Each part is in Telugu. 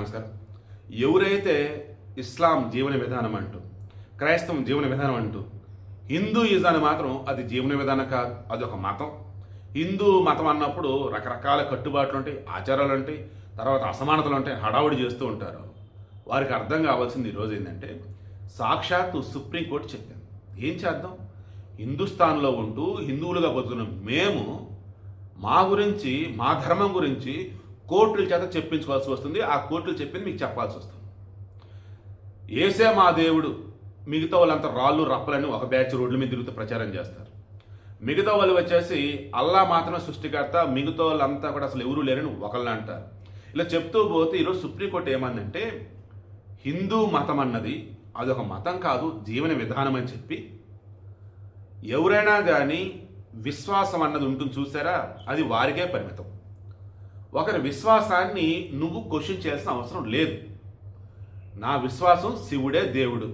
నమస్కారం. ఎవరైతే ఇస్లాం జీవన విధానం అంటూ, క్రైస్తవం జీవన విధానం అంటూ, హిందూయిజాన్ని మాత్రం అది జీవన విధానం కాదు, అదొక మతం. హిందూ మతం అన్నప్పుడు రకరకాల కట్టుబాట్లు ఉంటాయి, ఆచారాలు ఉంటాయి, తర్వాత అసమానతలు ఉంటాయి, హడావుడి చేస్తూ ఉంటారు. వారికి అర్థం కావాల్సింది ఈరోజు ఏంటంటే, సాక్షాత్తు సుప్రీంకోర్టు చెప్పింది. ఏం చేద్దాం? హిందుస్థాన్లో ఉంటూ హిందువులుగా బతుకున్న మేము మా గురించి, మా ధర్మం గురించి కోర్టుల చేత చెప్పించుకోవాల్సి వస్తుంది. ఆ కోర్టులు చెప్పింది మీకు చెప్పాల్సి వస్తుంది. ఏసే మా దేవుడు, మిగతా వాళ్ళంతా రాళ్ళు రప్పలని ఒక బ్యాచ్ రోడ్ల మీద తిరుగుతూ ప్రచారం చేస్తారు. మిగతా వాళ్ళు వచ్చేసి అల్లా మాత్రమే సృష్టికర్త, మిగతా వాళ్ళంతా కూడా అసలు ఎవరూ లేరని ఒకళ్ళని అంటారు. ఇలా చెప్తూ పోతే ఈరోజు సుప్రీంకోర్టు ఏమందంటే, హిందూ మతం అన్నది అదొక మతం కాదు, జీవన విధానం అని చెప్పి, ఎవరైనా కానీ విశ్వాసం అన్నది ఉంటుంది చూసారా, అది వారికే పరిమితం. ఒకరి విశ్వాసాన్ని నువ్వు క్వశ్చన్ చేయాల్సిన అవసరం లేదు. నా విశ్వాసం శివుడే దేవుడు.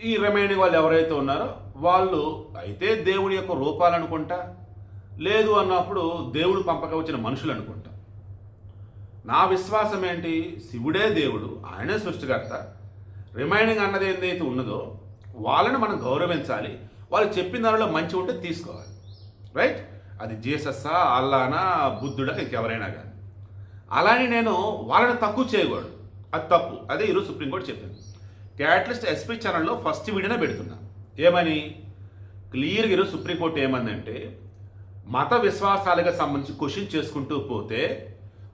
ఈ రిమైనింగ్ వాళ్ళు ఎవరైతే ఉన్నారో వాళ్ళు అయితే దేవుడి యొక్క రూపాలు అనుకుంటా, లేదు అన్నప్పుడు దేవుడు పంపక వచ్చిన మనుషులు అనుకుంటా. నా విశ్వాసం ఏంటి? శివుడే దేవుడు, ఆయనే సృష్టికర్త. రిమైనింగ్ అన్నది ఏదైతే ఉన్నదో వాళ్ళని మనం గౌరవించాలి. వాళ్ళు చెప్పిన దానిలో మంచి ఉంటే తీసుకోవాలి. రైట్? అది జీసస్సా, అల్లానా, బుద్ధుడా, ఇంకెవరైనా కానీ. అలానే నేను వాళ్ళని తక్కువ చేయకూడదు, అది తప్పు. అదే ఈరోజు సుప్రీంకోర్టు చెప్పింది. క్యాటలిస్ట్ ఎస్పీ ఛానల్లో ఫస్ట్ వీడియోనే పెడుతున్నా. ఏమని క్లియర్గా ఈరోజు సుప్రీంకోర్టు ఏమందంటే, మత విశ్వాసాలకు సంబంధించి క్వశ్చన్ చేసుకుంటూ పోతే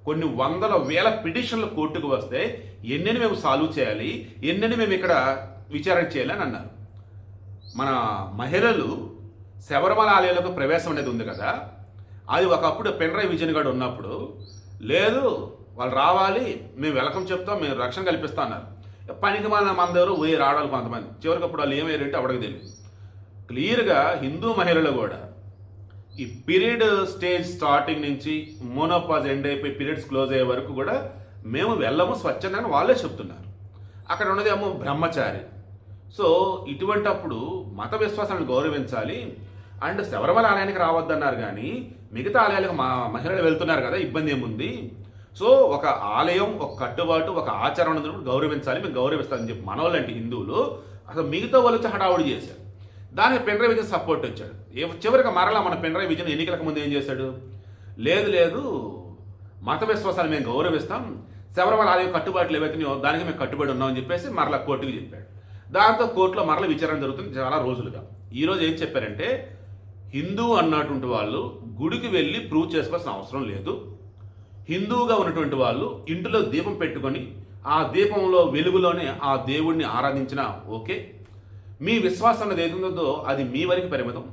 కొన్ని వందల వేల పిటిషన్లు కోర్టుకు వస్తే ఎన్నెన్ని మేము సాల్వ్ చేయాలి, ఎన్నెన్ని మేము ఇక్కడ విచారణ చేయాలి అని అన్నారు. మన మహిళలు శబరిమల ఆలయాలకు ప్రవేశం అనేది ఉంది కదా, అది ఒకప్పుడు పెన్డ్రైవ్ విజయన్ గారు ఉన్నప్పుడు, లేదు వాళ్ళు రావాలి, మేము వెల్కమ్ చెప్తాం, మేము రక్షణ కల్పిస్తాం అన్నారు. పనికి మందెవరు పోయి రావడాలి కొంతమంది. చివరికి అప్పుడు వాళ్ళు ఏమయ్యారంటే అప్పటికి తెలియదు. క్లియర్గా హిందూ మహిళలు కూడా ఈ పీరియడ్ స్టేజ్ స్టార్టింగ్ నుంచి మోనోపాజ్ ఎండ్ అయిపోయి పీరియడ్స్ క్లోజ్ అయ్యే వరకు కూడా మేము వెళ్ళము స్వచ్ఛంగా వాళ్ళే చెప్తున్నారు. అక్కడ ఉన్నది ఏమో బ్రహ్మచారి. సో ఇటువంటి అప్పుడు మత విశ్వాసాలను గౌరవించాలి. అండ్ శబరిమల ఆలయానికి రావద్దన్నారు, కానీ మిగతా ఆలయాలకు మహిళలు వెళ్తున్నారు కదా, ఇబ్బంది ఏముంది? సో ఒక ఆలయం, ఒక కట్టుబాటు, ఒక ఆచరణ గౌరవించాలి, మేము గౌరవిస్తామని చెప్పి మనోళ్ళంటే హిందువులు అసలు మిగతా వాళ్ళు వచ్చి హడావుడి చేశారు. దానికి పెన్డ్రైవ్ విజయన్ సపోర్ట్ వచ్చాడు. చివరికి మరలా మన పెన్డ్రైవ్ విజయన్ ఎన్నికలకు ముందు ఏం చేశాడు? లేదు మత విశ్వాసాలు మేము గౌరవిస్తాం, శబరిమల ఆలయం కట్టుబాట్లు ఏవైతున్నాయో దానికి మేము కట్టుబడి ఉన్నామని చెప్పేసి మరలా కోర్టుకి చెప్పాడు. దాంతో కోర్టులో మరలా విచారణ జరుగుతుంది చాలా రోజులుగా. ఈరోజు ఏం చెప్పారంటే, హిందూ అన్నటువంటి వాళ్ళు గుడికి వెళ్ళి ప్రూవ్ చేసుకోవాల్సిన అవసరం లేదు. హిందువుగా ఉన్నటువంటి వాళ్ళు ఇంటిలో దీపం పెట్టుకొని ఆ దీపంలో వెలుగులోనే ఆ దేవుడిని ఆరాధించినా ఓకే. మీ విశ్వాసం అనేది ఏదుందో అది మీ వరకు పరిమితం.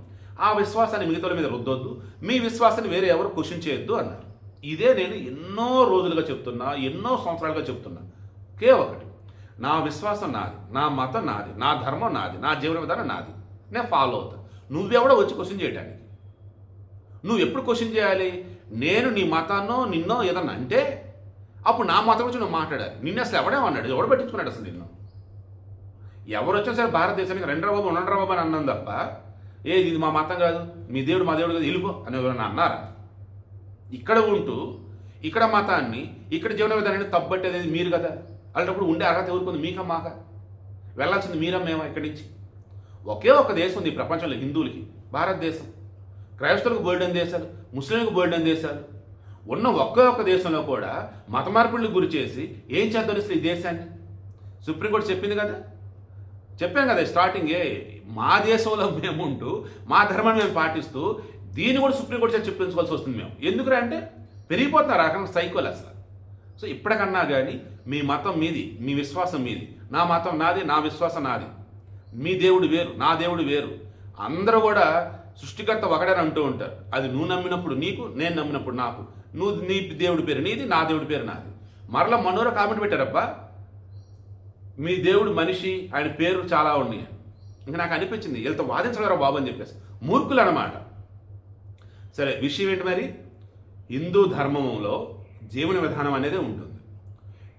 ఆ విశ్వాసాన్ని మిగతా మీద రుద్దొద్దు, మీ విశ్వాసాన్ని వేరే ఎవరు క్వశ్చన్ చేయొద్దు అన్నారు. ఇదే నేను ఎన్నో రోజులుగా చెప్తున్నా, ఎన్నో సంవత్సరాలుగా చెప్తున్నా. ఒకటి, నా విశ్వాసం నాది, నా మతం నాది, నా ధర్మం నాది, నా జీవన విధానం నాది, నేను ఫాలో అవుతా. నువ్వెవడో వచ్చి క్వశ్చన్ చేయడానికి? నువ్వు ఎప్పుడు క్వశ్చన్ చేయాలి? నేను నీ మతాన్నో నిన్నో ఏదన్నా అంటే అప్పుడు నా మతం గురించి నువ్వు మాట్లాడాలి. నిన్ను అసలు ఎవడేమన్నాడు? ఎవడు పట్టించుకున్నాడు అసలు నిన్ను? ఎవరు వచ్చా సరే భారతదేశానికి రెండ్రా బాబు ఉండండ్రా బాబు అని అన్నాను తప్ప, ఇది మా మతం కాదు, మీ దేవుడు మా దేవుడు కాదు, వెళ్ళిపో అని ఎవరైనా అన్నారా? ఇక్కడ ఉంటూ ఇక్కడ మతాన్ని, ఇక్కడ జీవన విధానాన్ని తప్పట్టేది మీరు కదా. అలాంటప్పుడు ఉండే అర్హత ఎవరుకుంది? మీకా మాక? వెళ్ళాల్సింది మీరా మేమా? ఇక్కడి నుంచి ఒకే ఒక దేశం ఉంది ఈ ప్రపంచంలో హిందువులకి, భారతదేశం. క్రైస్తవులకు బోల్డెన్ దేశాలు, ముస్లింలకు బోల్డెన్ దేశాలు ఉన్న ఒకే ఒక్క దేశంలో కూడా మత మార్పిడులకు గురి చేసి ఏం చేద్దాం ఈ దేశాన్ని? సుప్రీంకోర్టు చెప్పింది కదా, చెప్పాం కదా స్టార్టింగే, మా దేశంలో మేము ఉంటూ మా ధర్మాన్ని మేము పాటిస్తూ దీన్ని కూడా సుప్రీంకోర్టు చేత చెప్పించుకోవాల్సి వస్తుంది మేము. ఎందుకురా అంటే పెరిగిపోతున్నారు ఆ రకంగా సైకోలు అసలు. సో ఇప్పటికన్నా కానీ మీ మతం మీది, మీ విశ్వాసం మీది, నా మతం నాది, నా విశ్వాసం నాది, మీ దేవుడు వేరు, నా దేవుడు వేరు. అందరూ కూడా సృష్టికర్త ఒకడని అంటూ ఉంటారు. అది నువ్వు నమ్మినప్పుడు నీకు, నేను నమ్మినప్పుడు నాకు. నువ్వు నీ దేవుడి పేరు నీది, నా దేవుడి పేరు నాది. మరలా మనోరో కామెంట్ పెట్టారబ్బా, మీ దేవుడు మనిషి, ఆయన పేరు చాలా ఉన్నాయి. ఇంకా నాకు అనిపించింది వీళ్ళతో వాదించగలరా బాబు అని చెప్పేసి. మూర్ఖులు అన్నమాట. సరే, విషయం ఏంటి మరి? హిందూ ధర్మంలో జీవన విధానం అనేది ఉంటుంది.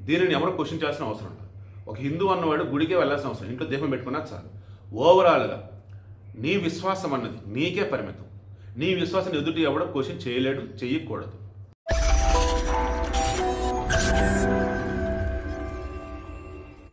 దీనిని ఎవరో క్వశ్చన్ చేయాల్సిన అవసరం ఉంటుంది. ఒక హిందూ అన్నవాడు గుడికే వెళ్ళాల్సిన అవసరం, ఇంట్లో దీపం పెట్టుకున్నా చాలు. ఓవరాల్గా నీ విశ్వాసం అన్నది నీకే పరిమితం. నీ విశ్వాసాన్ని ఎదుటి ఎవడో క్వశ్చన్ చేయలేడు, చెయ్యకూడదు.